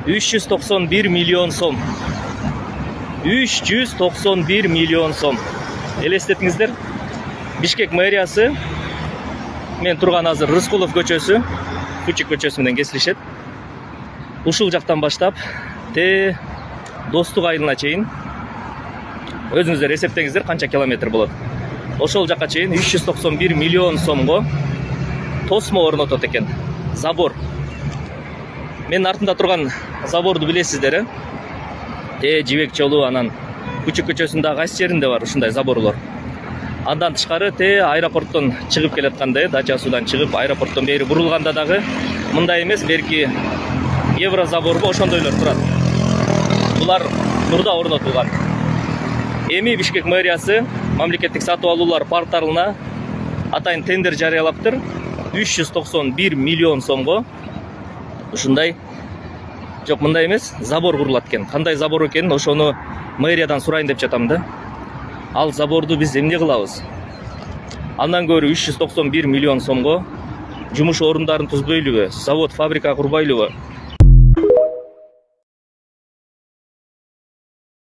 391 миллион сом. 391 миллион сом. Элестетиңиздер. Бишкек мэриясы. Мен турган азыр Рыскулов көчөсү, Кучик көчөсү менен кесилишет. Ушул жактан баштап Достук айылына чейин өзүңүздөр эсептеңиздер канча километр болот. Ошол жакка чейин 391 миллион сомго тосмо орнотот экен. Забор. Мен артында турган заборду билесиздер, Жибек жолу анан Кучик көчөсүнүн кайсы жеринде бар ушундай заборлор. Андан тышкары аэропорттон чыгып келатканда, Дача суудан чыгып аэропорттон бери бурулганда дагы мындай эмес, берки Евро заборго ошондойлор турат. Булар мурда орнотулган. Эми Бишкек мэриясы мамлекеттик сатып алуулар порталына атайын тендер жарыялаптыр. 391 миллион сомго ушундай, жок мындай эмес, забор курулат экен. Кандай забор экенин ошону мэриядан сурайын деп жатам да. Ал заборду биз эмне кылабыз? Андан көрү 391 миллион сомго жумуш орундарын түзбөйлүбү, завод, фабрика курбайлыбы?